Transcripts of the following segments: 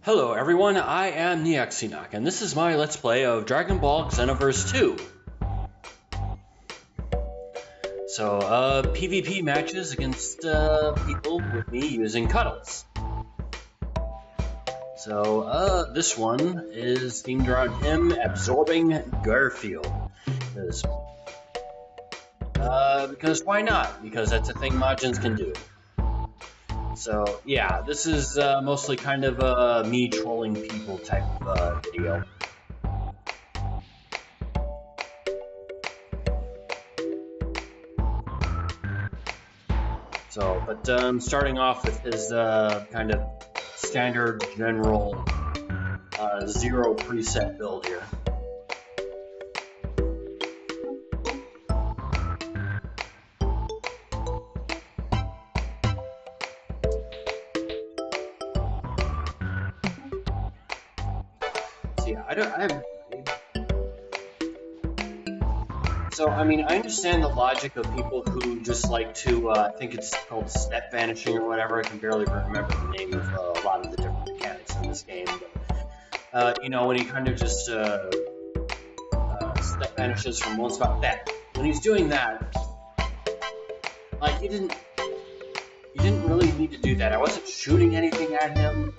Hello everyone, I am Neoxenoc, and this is my Let's Play of Dragon Ball Xenoverse 2. So, PvP matches against people with me using Cuddles. So, this one is themed around him absorbing Garfield. Because why not? Because that's a thing Majins can do. So, yeah, this is mostly kind of a me trolling people type video. So, but starting off with his kind of standard general zero preset build here. So, I mean, I understand the logic of people who just like to, I think it's called step vanishing or whatever. I can barely remember the name of a lot of the different mechanics in this game. But, you know, when he kind of just step vanishes from one spot. When he's doing that, like, you didn't really need to do that. I wasn't shooting anything at him.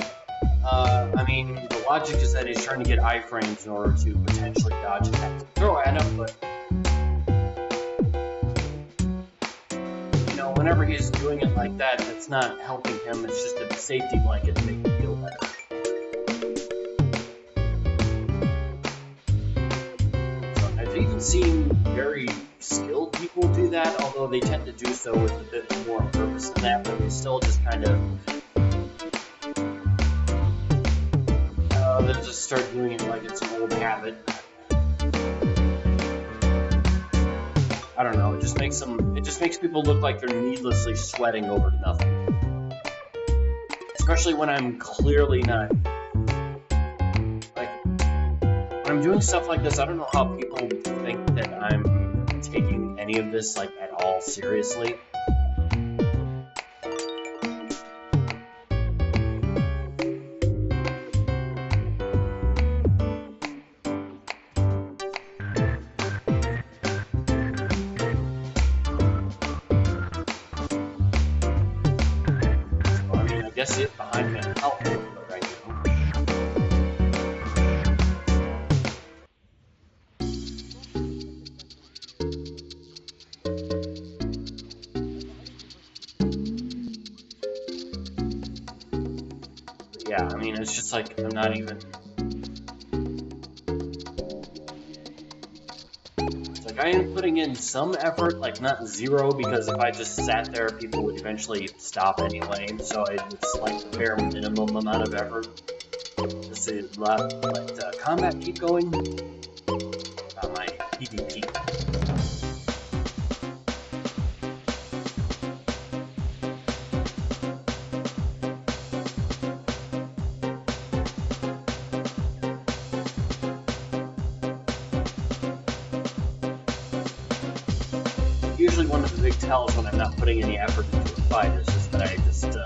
I mean, the logic is that he's trying to get iframes in order to potentially dodge attacks and throw at him, but you know, whenever he's doing it like that, it's not helping him, it's just a safety blanket to make him feel better. So, I've even seen very skilled people do that, although they tend to do so with a bit more purpose than that, but they still just kind of they'll just start doing it like it's an old habit. I don't know. It just makes people look like they're needlessly sweating over nothing. Especially when I'm clearly not. Like, when I'm doing stuff like this, I don't know how people think that I'm taking any of this like at all seriously. It behind me and help me right now. But yeah, I mean, it's just like I'm not even. It's like I am putting in some effort, like not zero, because if I just sat there, people would eventually stop anyway. So it's like the bare minimum amount of effort. Just to let combat keep going. My PvP. Usually one of the big tells when I'm not putting any effort into a fight is just that I just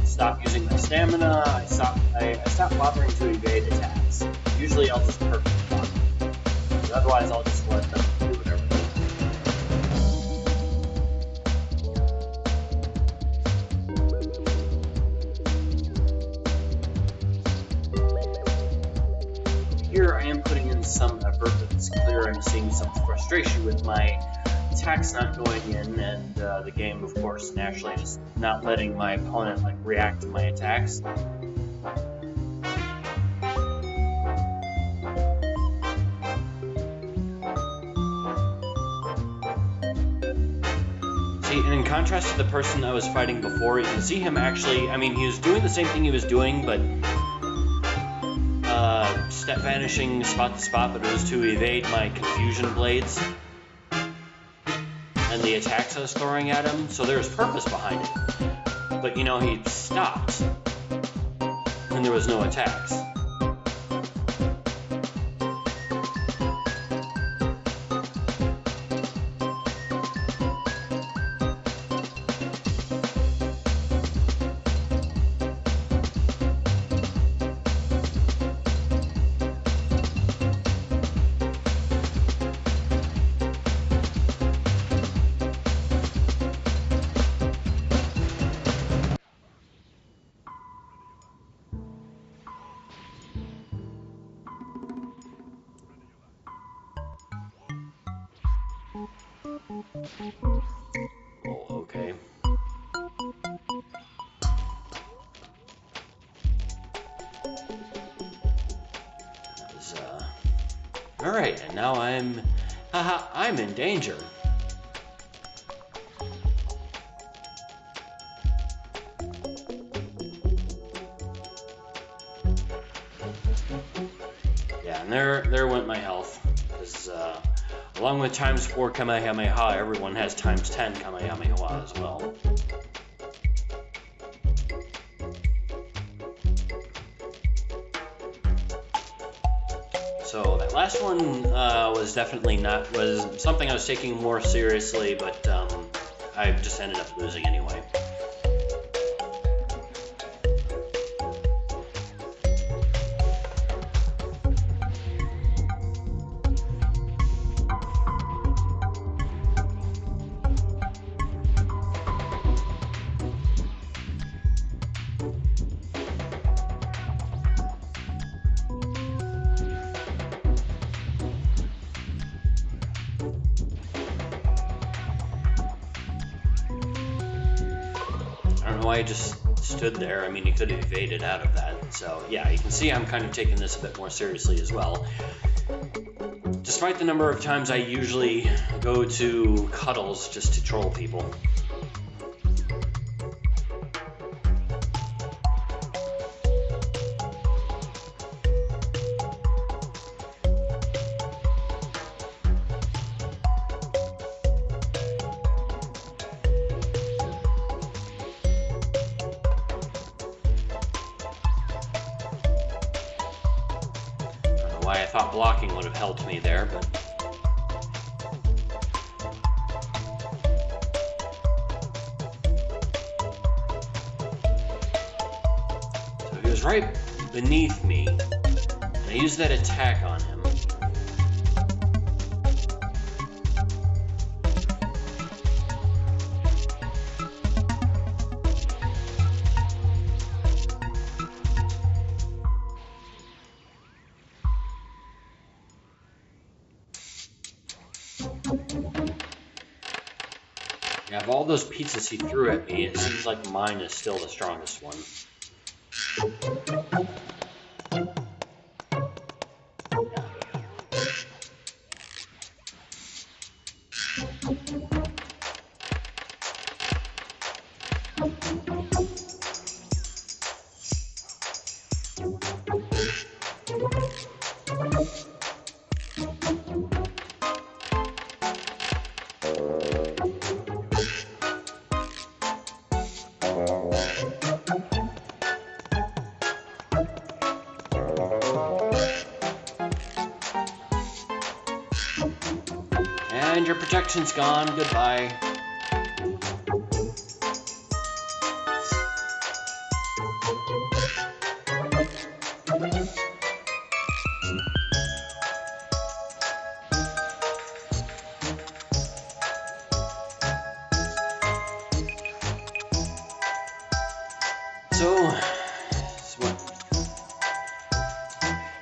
stop using my stamina, I stop bothering to evade attacks. Usually I'll just perfect block. Otherwise I'll just let them do whatever they do. Here I am putting in some effort, but it's clear I'm seeing some frustration with my attacks not going in, and the game, of course, naturally just not letting my opponent like react to my attacks. See, and in contrast to the person I was fighting before, you can see him actually, I mean, he was doing the same thing he was doing, but step vanishing spot to spot, but it was to evade my confusion blades and the attacks I was throwing at him, so there was purpose behind it. But, you know, he stopped, and there was no attacks. Oh, okay. That was, alright, and now I'm in danger. Yeah, and there went my health. Because, along with times 4 Kamehameha, everyone has times 10 Kamehameha as well. So that last one was definitely was something I was taking more seriously, but I just ended up losing anyway. I just stood there. I mean, he could have evaded out of that. So yeah, you can see I'm kind of taking this a bit more seriously as well. Despite the number of times I usually go to Cuddles just to troll people. I thought blocking would have helped me there, but... So he was right beneath me, and I used that attack on him. Yeah, of all those pizzas he threw at me, it seems like mine is still the strongest one. And your protection's gone. Goodbye.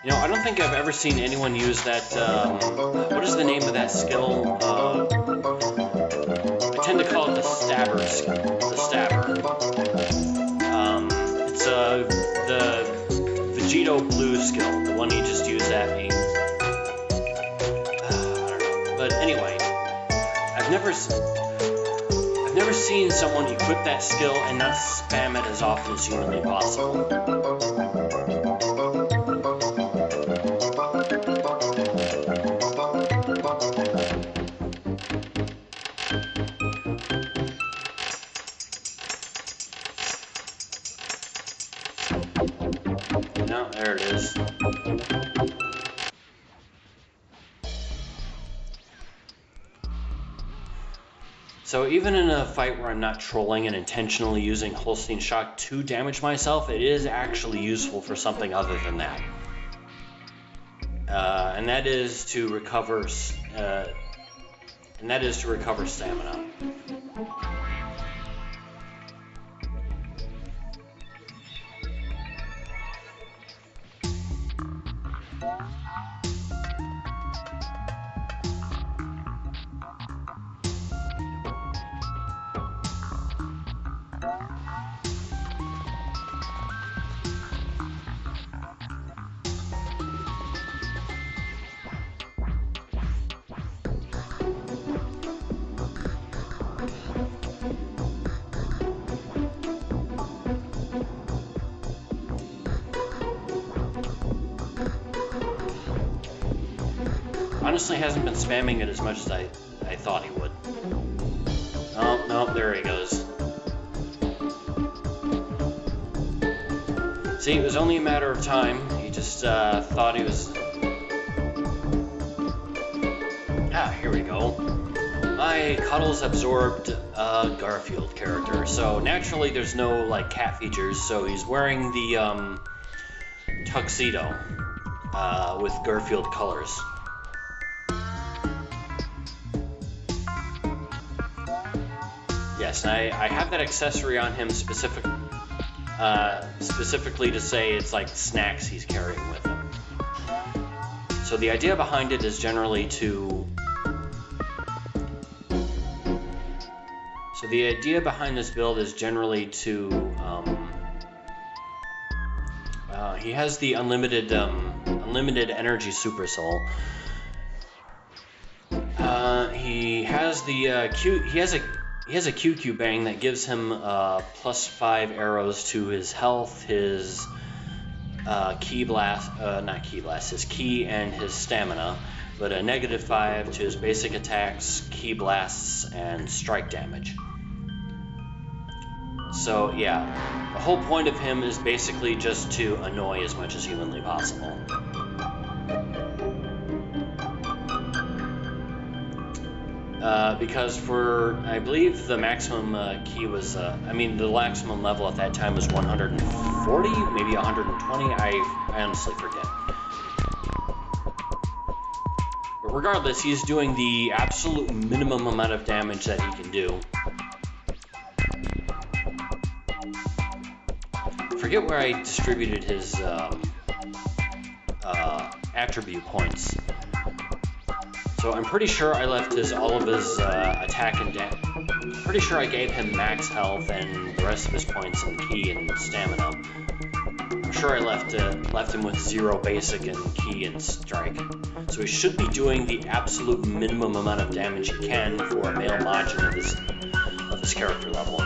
You know, I don't think I've ever seen anyone use that, what is the name of that skill? I tend to call it the stabber skill, the stabber. It's the Vegito blue skill, the one he just used at me. I don't know, but anyway, I've never seen someone equip that skill and not spam it as often as humanly possible. No, there it is. So even in a fight where I'm not trolling and intentionally using Holstein Shock to damage myself, it is actually useful for something other than that. And that is to recover stamina. honestly hasn't been spamming it as much as I thought he would. Oh, no, there he goes. See, it was only a matter of time. He just thought he was... Ah, here we go. My Cuddles absorbed a Garfield character, so naturally there's no, like, cat features, so he's wearing the, tuxedo, with Garfield colors. Yes, and I have that accessory on him specifically to say it's like snacks he's carrying with him. So the idea behind it is generally to... So the idea behind this build is generally to... he has the unlimited energy super soul. He has the He has a QQ bang that gives him +5 arrows to his health, his ki blast, not ki blast, his ki and his stamina, but a -5 to his basic attacks, ki blasts, and strike damage. So yeah, the whole point of him is basically just to annoy as much as humanly possible. Because for, I believe the maximum key was, the maximum level at that time was 140, maybe 120, I honestly forget. But regardless, he's doing the absolute minimum amount of damage that he can do. I forget where I distributed his attribute points. So I'm pretty sure I left all of his attack and damage. Pretty sure I gave him max health and the rest of his points in ki and stamina. I'm sure I left him with 0 basic and ki and strike. So he should be doing the absolute minimum amount of damage he can for a male Majin of this character level.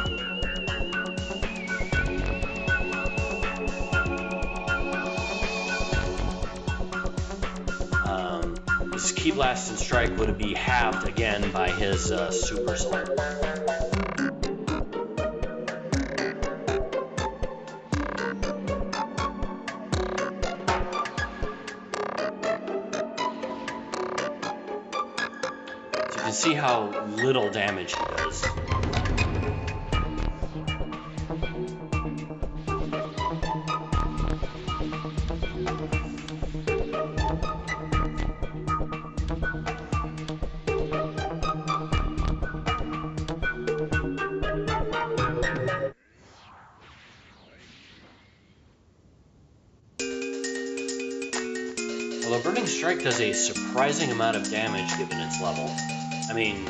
His Ki Blast and Strike would be halved again by his Super Soul. So you can see how little damage he does. Although Burning Strike does a surprising amount of damage given its level. I mean,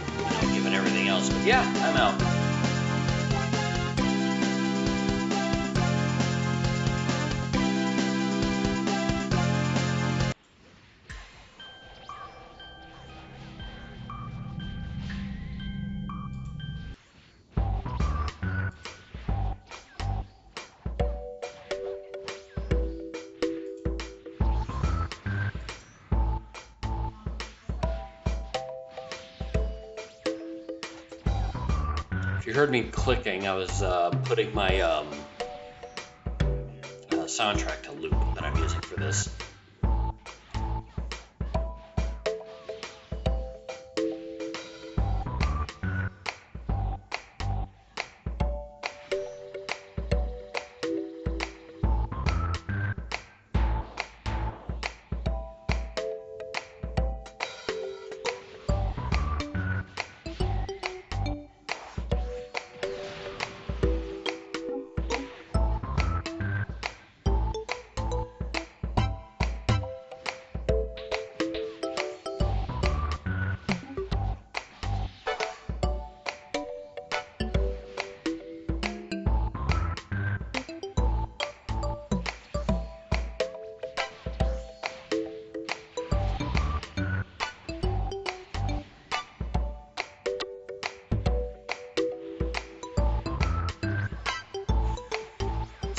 given everything else, but yeah, I'm out. If you heard me clicking, I was putting my soundtrack to loop that I'm using for this.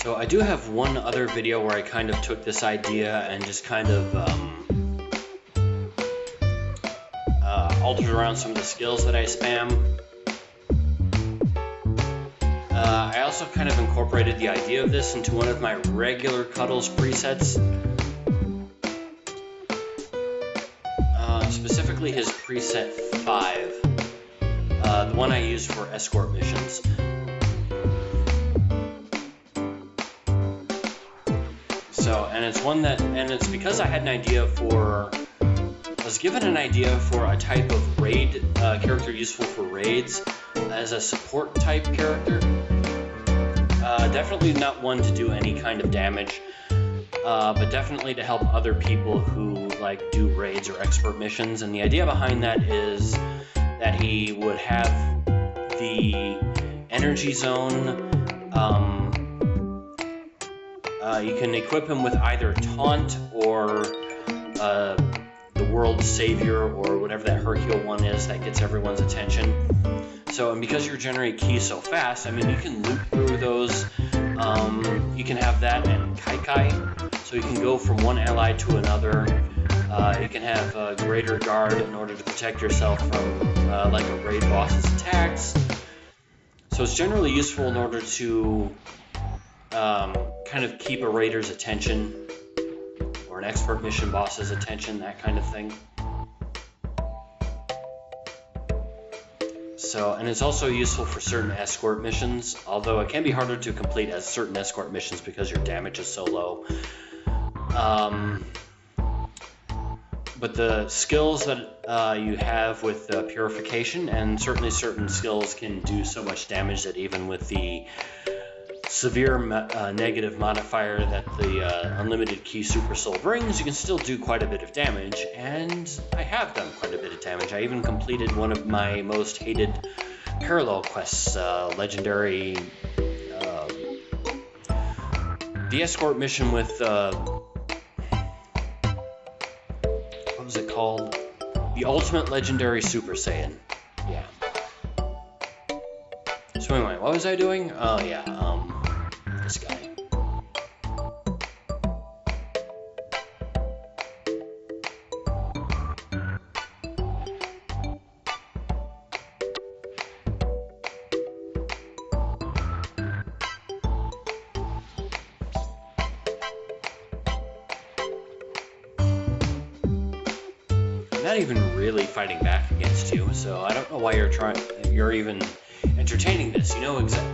So I do have one other video where I kind of took this idea and just kind of altered around some of the skills that I spam. I also kind of incorporated the idea of this into one of my regular Cuddles presets. Specifically his preset 5, the one I use for escort missions. So, and it's because I had an idea for, I was given an idea for a type of raid character useful for raids as a support type character. Definitely not one to do any kind of damage, but definitely to help other people who like do raids or expert missions. And the idea behind that is that he would have the energy zone. You can equip him with either taunt or the world's savior, or whatever that Hercule one is that gets everyone's attention. So, and because you regenerate keys so fast, I mean, you can loop through those. You can have that and Kai, so you can go from one ally to another. You can have greater guard in order to protect yourself from like a raid boss's attacks. So it's generally useful in order to kind of keep a raider's attention, or an expert mission boss's attention, that kind of thing. So, and it's also useful for certain escort missions, although it can be harder to complete as certain escort missions because your damage is so low. But the skills that you have with purification, and certainly certain skills can do so much damage that even with the severe negative modifier that the unlimited key super soul brings, you can still do quite a bit of damage, and I have done quite a bit of damage. I even completed one of my most hated parallel quests, legendary, the escort mission with, what was it called? The Ultimate Legendary Super Saiyan. Yeah. So anyway, what was I doing? Oh yeah, this guy. I'm not even really fighting back against you, so I don't know why you're even entertaining this. You know exactly.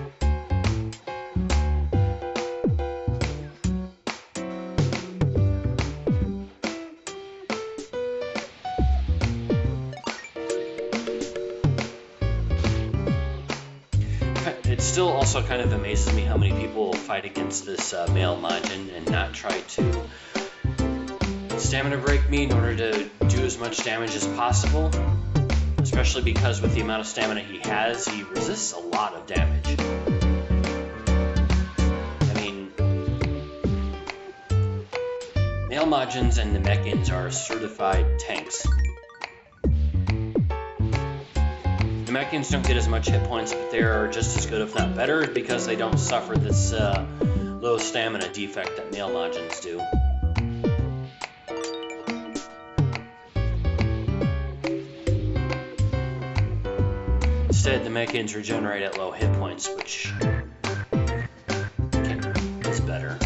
It still also kind of amazes me how many people fight against this male Majin and not try to stamina break me in order to do as much damage as possible. Especially because with the amount of stamina he has, he resists a lot of damage. I mean, male Majins and Namekians are certified tanks. Namekians don't get as much hit points, but they're just as good, if not better, because they don't suffer this low stamina defect that male Majins do. Instead, the Namekians regenerate at low hit points, which is better.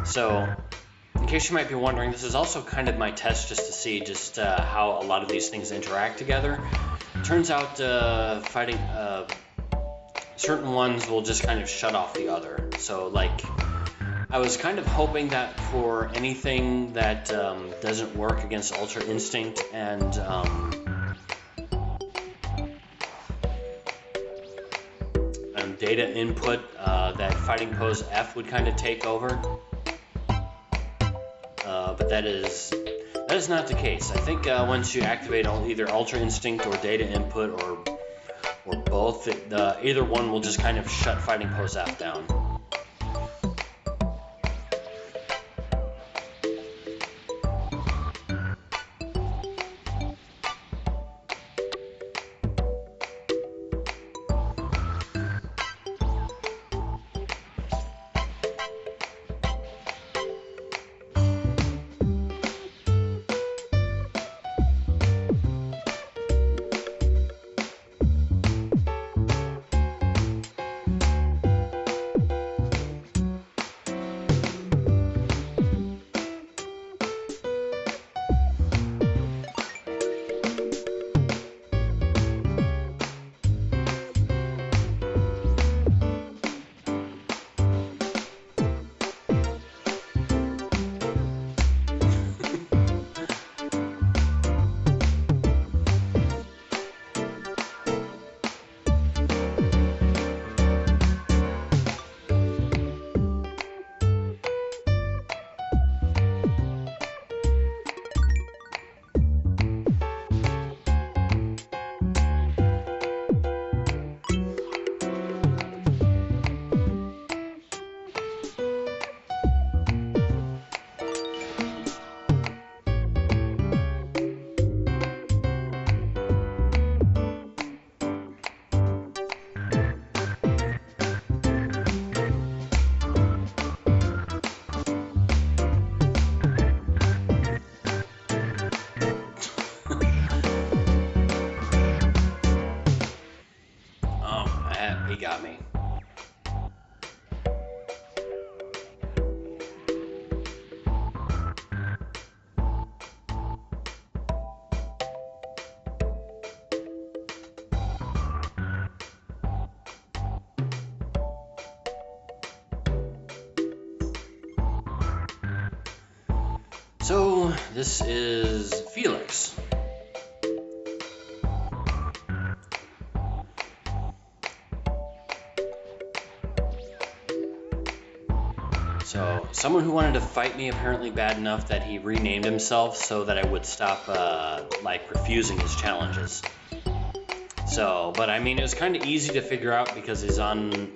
So, in case you might be wondering, this is also kind of my test just to see just how a lot of these things interact together. Turns out fighting certain ones will just kind of shut off the other. So, like, I was kind of hoping that for anything that doesn't work against Ultra Instinct and data input, that Fighting Pose F would kind of take over. But that is That is not the case. I think once you activate either Ultra Instinct or Data Input or both, either one will just kind of shut Fighting Pose F down. He got me. So, this is Felix. So, someone who wanted to fight me apparently bad enough that he renamed himself so that I would stop, refusing his challenges. So, but I mean, it was kind of easy to figure out because he's on,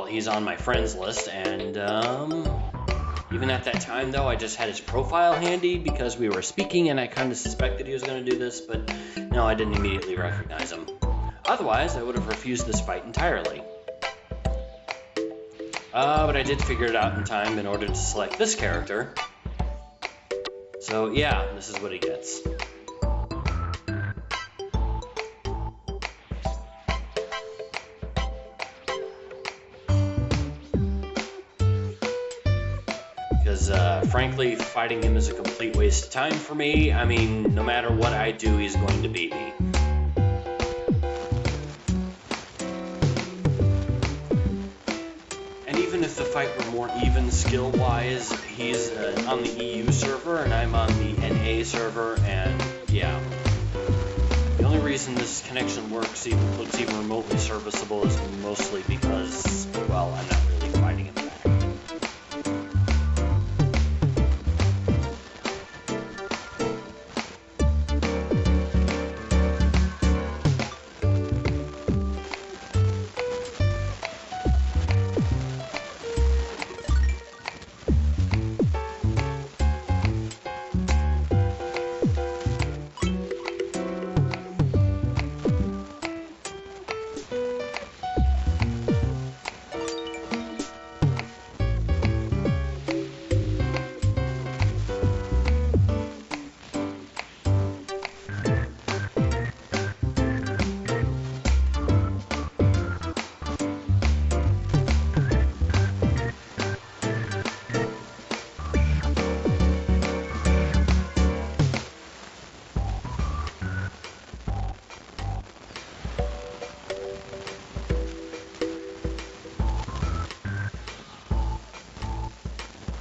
he's on my friends list, and, even at that time, though, I just had his profile handy because we were speaking, and I kind of suspected he was going to do this, but no, I didn't immediately recognize him. Otherwise, I would have refused this fight entirely. But I did figure it out in time in order to select this character. So yeah, this is what he gets. Because frankly, fighting him is a complete waste of time for me. I mean, no matter what I do, he's going to beat me. Even if the fight were more even skill-wise, he's on the EU server and I'm on the NA server, and yeah. The only reason this connection looks even remotely serviceable is mostly because, well, I'm not really fighting him back.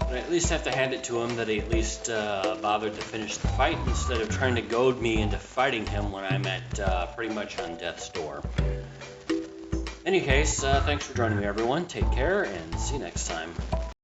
I at least have to hand it to him that he at least bothered to finish the fight instead of trying to goad me into fighting him when I'm at pretty much on death's door. In any case, thanks for joining me, everyone. Take care, and see you next time.